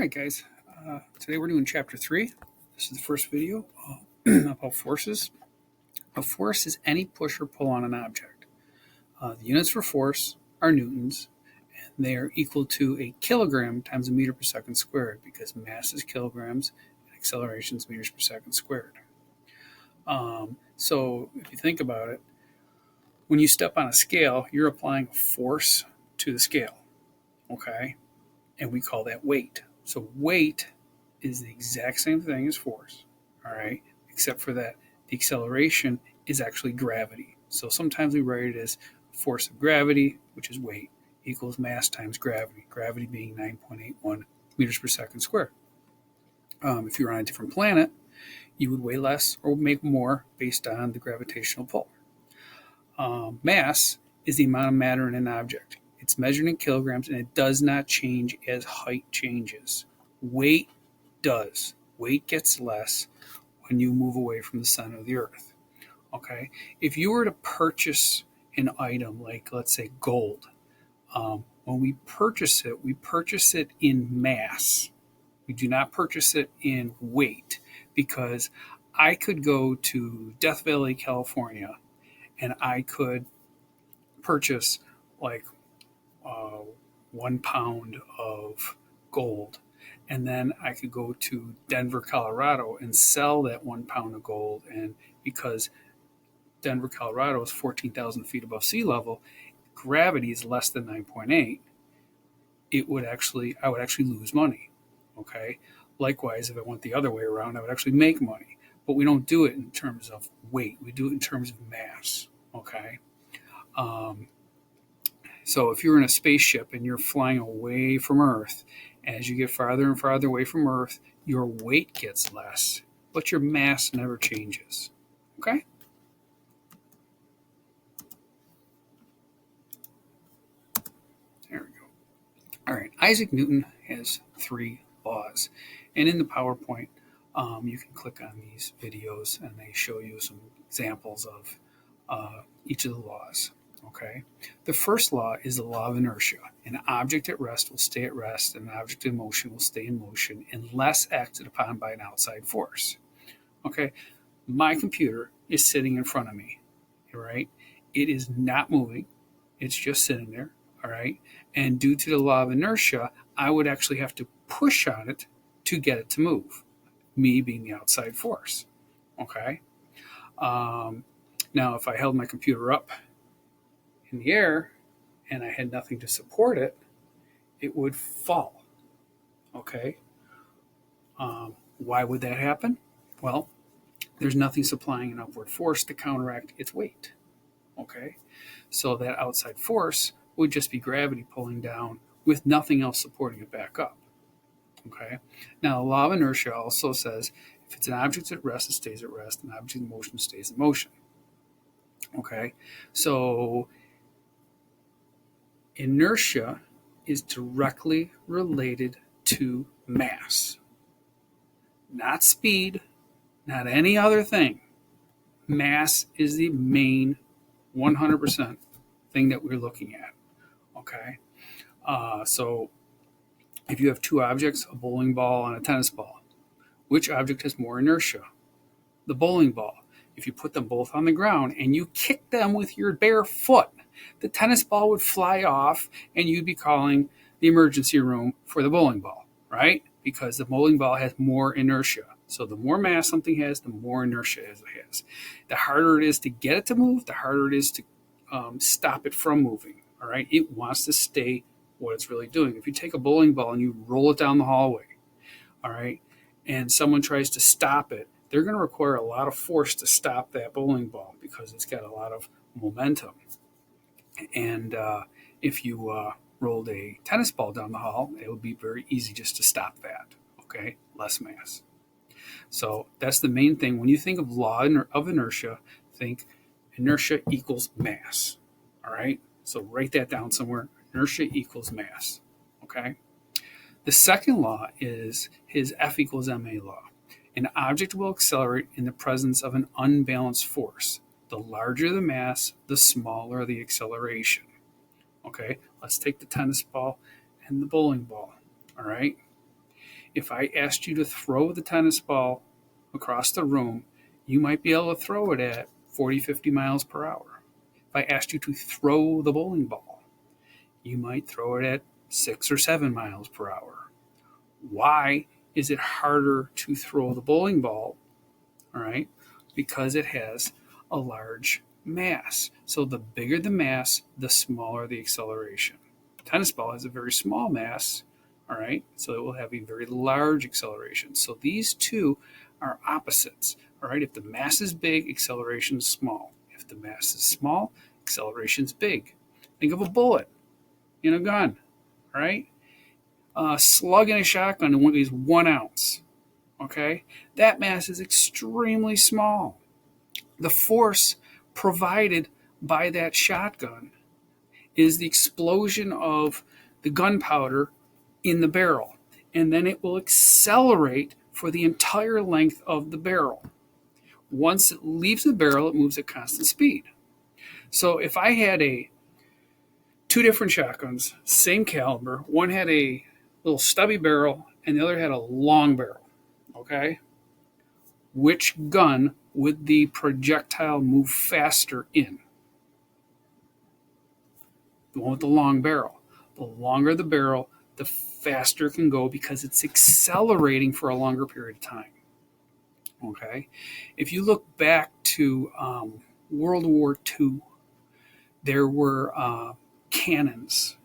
right, guys. Today we're doing chapter 3. This is the first video about forces. A force is any push or pull on an object. The units for force are newtons, and they are equal to a kilogram times a meter per second squared because mass is kilograms and acceleration is meters per second squared. So if you think about it, when you step on a scale, you're applying a force to the scale, okay? And we call that weight. So weight is the exact same thing as force, all right, except for that the acceleration is actually gravity. So sometimes we write it as force of gravity, which is weight, equals mass times gravity, gravity being 9.81 meters per second squared. If you were on a different planet, you would weigh less or make more based on the gravitational pull. Mass is the amount of matter in an object. It's measured in kilograms and it does not change as height changes. Weight does. Weight gets less when you move away from the center of the earth. Okay? If you were to purchase an item like, let's say, gold, when we purchase it in mass. We do not purchase it in weight because I could go to Death Valley, California, and I could purchase like 1 pound of gold. And then I could go to Denver, Colorado and sell that 1 pound of gold. And because Denver, Colorado is 14,000 feet above sea level, gravity is less than 9.8, I would actually lose money. Okay. Likewise, if I went the other way around, I would actually make money. But we don't do it in terms of weight. We do it in terms of mass. Okay. So if you're in a spaceship and you're flying away from Earth, as you get farther and farther away from Earth, your weight gets less, but your mass never changes. Okay? There we go. All right. Isaac Newton has 3 laws. And in the PowerPoint, you can click on these videos and they show you some examples of each of the laws. Okay. The first law is the law of inertia. An object at rest will stay at rest, and an object in motion will stay in motion unless acted upon by an outside force. Okay. My computer is sitting in front of me. Right. It is not moving. It's just sitting there. All right. And due to the law of inertia, I would actually have to push on it to get it to move. Me being the outside force. Okay. Now, if I held my computer up in the air and I had nothing to support it, it would fall. Okay. Why would that happen? Well, there's nothing supplying an upward force to counteract its weight. Okay. So that outside force would just be gravity pulling down with nothing else supporting it back up. Okay. Now, the law of inertia also says if it's an object at rest, it stays at rest. An object in motion stays in motion. Okay. So inertia is directly related to mass, not speed, not any other thing. Mass is the main 100% thing that we're looking at. Okay. So if you have 2 objects, a bowling ball and a tennis ball, which object has more inertia? The bowling ball. If you put them both on the ground and you kick them with your bare foot, the tennis ball would fly off and you'd be calling the emergency room for the bowling ball, right? Because the bowling ball has more inertia. So the more mass something has, the more inertia it has. The harder it is to get it to move, the harder it is to stop it from moving, all right? It wants to stay what it's really doing. If you take a bowling ball and you roll it down the hallway, all right, and someone tries to stop it, they're going to require a lot of force to stop that bowling ball because it's got a lot of momentum. And if you rolled a tennis ball down the hall, it would be very easy just to stop that. Okay, less mass. So that's the main thing. When you think of law of inertia, think inertia equals mass. All right, so write that down somewhere. Inertia equals mass. Okay. The second law is his F equals ma law. An object will accelerate in the presence of an unbalanced force. The larger the mass, the smaller the acceleration. Okay, let's take the tennis ball and the bowling ball. All right. If I asked you to throw the tennis ball across the room, you might be able to throw it at 40, 50 miles per hour. If I asked you to throw the bowling ball, you might throw it at 6 or 7 miles per hour. Why is it harder to throw the bowling ball? All right, because it has a large mass. So the bigger the mass, the smaller the acceleration. Tennis ball has a very small mass, all right, so it will have a very large acceleration. So these two are opposites, all right. If the mass is big, acceleration is small. If the mass is small, acceleration is big. Think of a bullet in a gun, all right. A slug in a shotgun is 1 ounce. Okay, that mass is extremely small. The force provided by that shotgun is the explosion of the gunpowder in the barrel, and then it will accelerate for the entire length of the barrel. Once it leaves the barrel, it moves at constant speed. So if I had two different shotguns, same caliber, one had a little stubby barrel and the other had a long barrel, okay? Which gun would the projectile move faster in? The one with the long barrel. The longer the barrel, the faster it can go because it's accelerating for a longer period of time. Okay? If you look back to World War II, there were cannons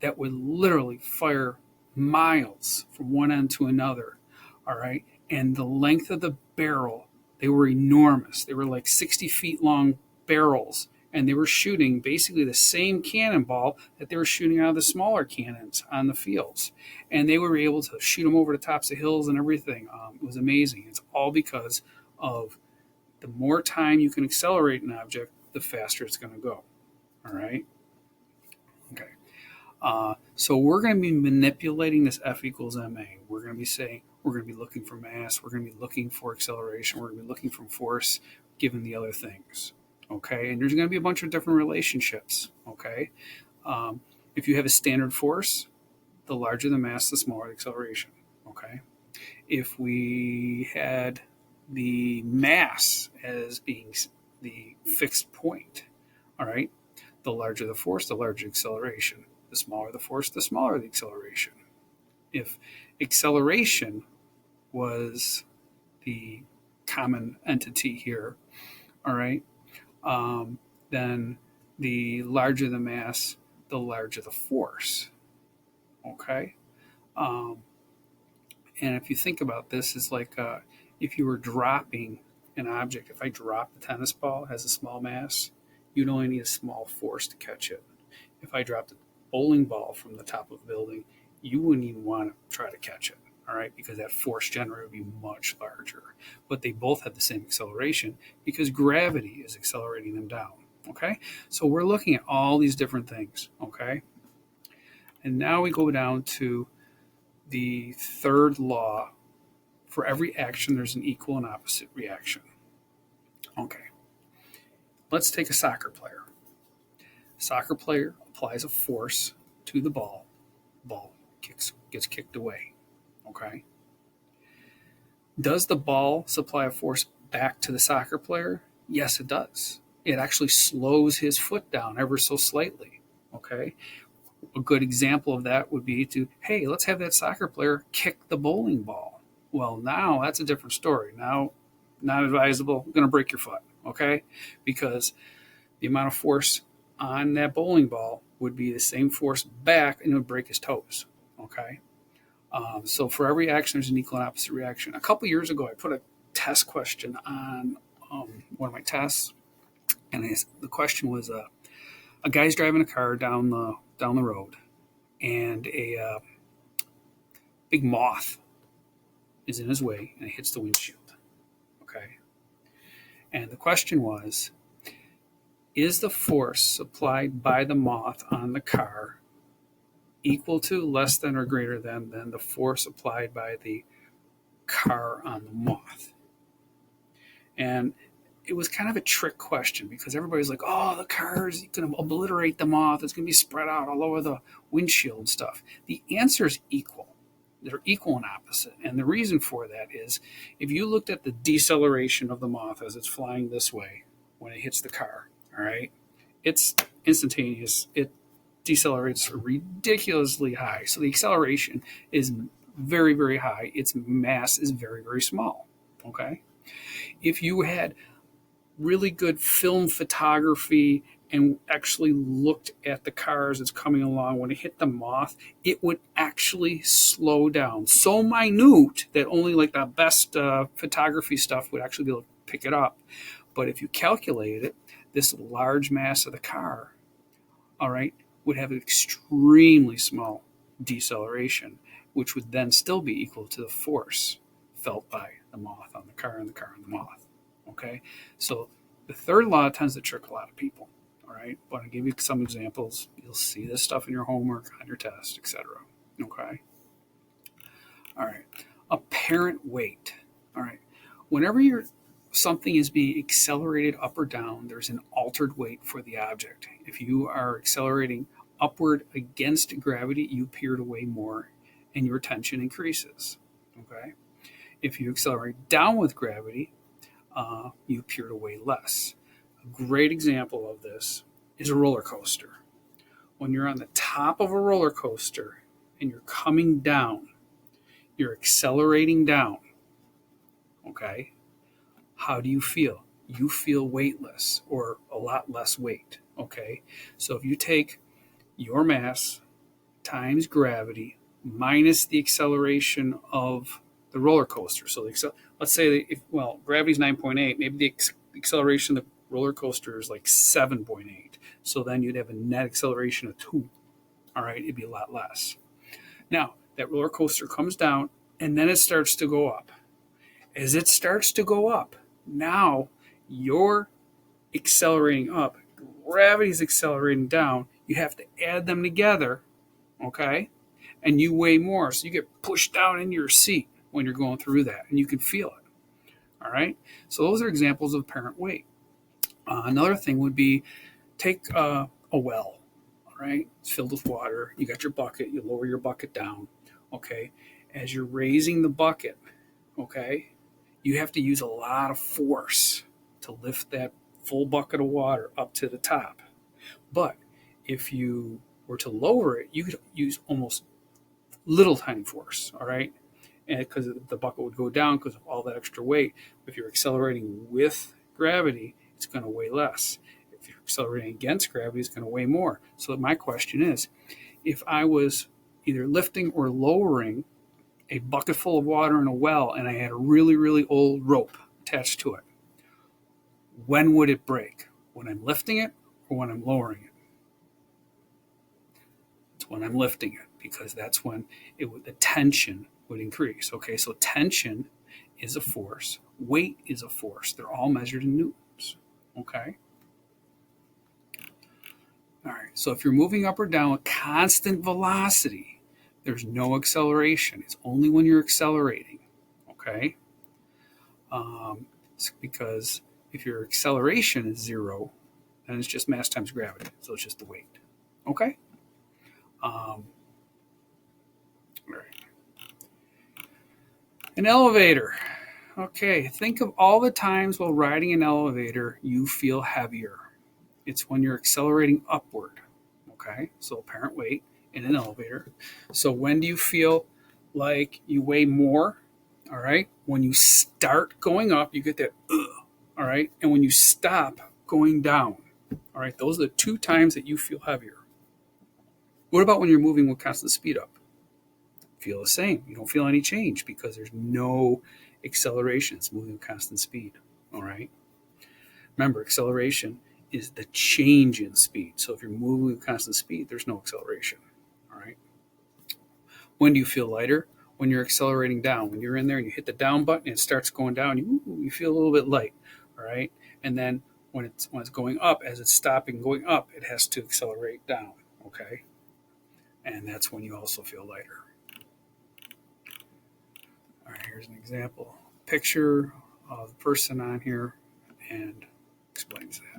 that would literally fire miles from one end to another. All right? And the length of the barrel, they were enormous. They were like 60 feet long barrels, and they were shooting basically the same cannonball that they were shooting out of the smaller cannons on the fields. And they were able to shoot them over the tops of hills and everything. It was amazing. It's all because of the more time you can accelerate an object, the faster it's going to go. All right? Okay. So we're going to be manipulating this F equals ma. We're going to be saying we're going to be looking for mass. We're going to be looking for acceleration. We're going to be looking for force given the other things. Okay, and there's going to be a bunch of different relationships. Okay, if you have a standard force, the larger the mass, the smaller the acceleration. Okay, if we had the mass as being the fixed point, all right, the larger the force, the larger acceleration. The smaller the force, the smaller the acceleration. If acceleration was the common entity here, all right, then the larger the mass, the larger the force. Okay? And if you think about this, it's like if you were dropping an object, if I drop the tennis ball, it has a small mass, you'd only need a small force to catch it. If I dropped a bowling ball from the top of a building, you wouldn't even want to try to catch it, all right, because that force generated would be much larger. But they both have the same acceleration because gravity is accelerating them down, okay? So we're looking at all these different things, okay? And now we go down to the third law. For every action, there's an equal and opposite reaction. Okay, let's take a soccer player. Soccer player applies a force to the ball. Ball gets kicked away. Okay. Does the ball supply a force back to the soccer player? Yes, it does. It actually slows his foot down ever so slightly. Okay. A good example of that would be hey, let's have that soccer player kick the bowling ball. Well, now that's a different story. Now, not advisable, going to break your foot. Okay. Because the amount of force on that bowling ball would be the same force back and it would break his toes. Okay. So for every action, there's an equal and opposite reaction. A couple years ago, I put a test question on one of my tests, and the question was: a guy's driving a car down the road, and a big moth is in his way, and it hits the windshield. Okay, and the question was: is the force supplied by the moth on the car equal to, less than, or greater than the force applied by the car on the moth? And it was kind of a trick question because everybody's like, oh, the car is going to obliterate the moth. It's going to be spread out all over the windshield stuff. The answer is equal. They're equal and opposite. And the reason for that is if you looked at the deceleration of the moth as it's flying this way when it hits the car, all right, it's instantaneous. It decelerates ridiculously high. So the acceleration is very, very high. Its mass is very, very small. Okay. If you had really good film photography and actually looked at the car as it's coming along, when it hit the moth, it would actually slow down. So minute that only like the best photography stuff would actually be able to pick it up. But if you calculate it, this large mass of the car, all right, would have an extremely small deceleration, which would then still be equal to the force felt by the moth on the car and the car on the moth. Okay, so the third law tends to trick a lot of people. All right, but I'll give you some examples. You'll see this stuff in your homework, on your test, etc. Okay. All right, apparent weight. All right, whenever something is being accelerated up or down, there's an altered weight for the object. If you are accelerating upward against gravity, you appear to weigh more, and your tension increases. Okay. If you accelerate down with gravity, you appear to weigh less. A great example of this is a roller coaster. When you're on the top of a roller coaster and you're coming down, you're accelerating down. Okay? How do you feel? You feel weightless or a lot less weight. Okay? So if you take your mass times gravity minus the acceleration of the roller coaster. So let's say gravity's 9.8, maybe the acceleration of the roller coaster is like 7.8. So then you'd have a net acceleration of 2. All right, it'd be a lot less. Now, that roller coaster comes down and then it starts to go up. As it starts to go up, now you're accelerating up, gravity's accelerating down. You have to add them together, okay? And you weigh more, so you get pushed down into your seat when you're going through that, and you can feel it. All right? So those are examples of apparent weight. Another thing would be take a well, all right? It's filled with water. You got your bucket. You lower your bucket down, okay? As you're raising the bucket, okay, you have to use a lot of force to lift that full bucket of water up to the top. But if you were to lower it, you could use almost little tiny force, all right? And because the bucket would go down because of all that extra weight. If you're accelerating with gravity, it's going to weigh less. If you're accelerating against gravity, it's going to weigh more. So my question is, if I was either lifting or lowering a bucket full of water in a well and I had a really, really old rope attached to it, when would it break? When I'm lifting it or when I'm lowering it? It's when I'm lifting it, because that's when the tension would increase. Okay, so tension is a force, weight is a force. They're all measured in newtons. Okay. All right, so if you're moving up or down with constant velocity, there's no acceleration. It's only when you're accelerating. Okay. It's because if your acceleration is 0, then it's just mass times gravity. So it's just the weight. Okay. All right. An elevator. Okay, think of all the times while riding an elevator you feel heavier. It's when you're accelerating upward. Okay, so apparent weight in an elevator. So when do you feel like you weigh more? All right, when you start going up, you get that, all right, and when you stop going down, all right, those are the 2 times that you feel heavier. What about when you're moving with constant speed up? Feel the same. You don't feel any change because there's no acceleration. It's moving with constant speed. All right. Remember, acceleration is the change in speed. So if you're moving with constant speed, there's no acceleration. All right. When do you feel lighter? When you're accelerating down. When you're in there and you hit the down button and it starts going down, you feel a little bit light. All right. And then when it's going up, as it's stopping going up, it has to accelerate down. Okay. And that's when you also feel lighter. All right, here's an example picture of the person on here and explains that.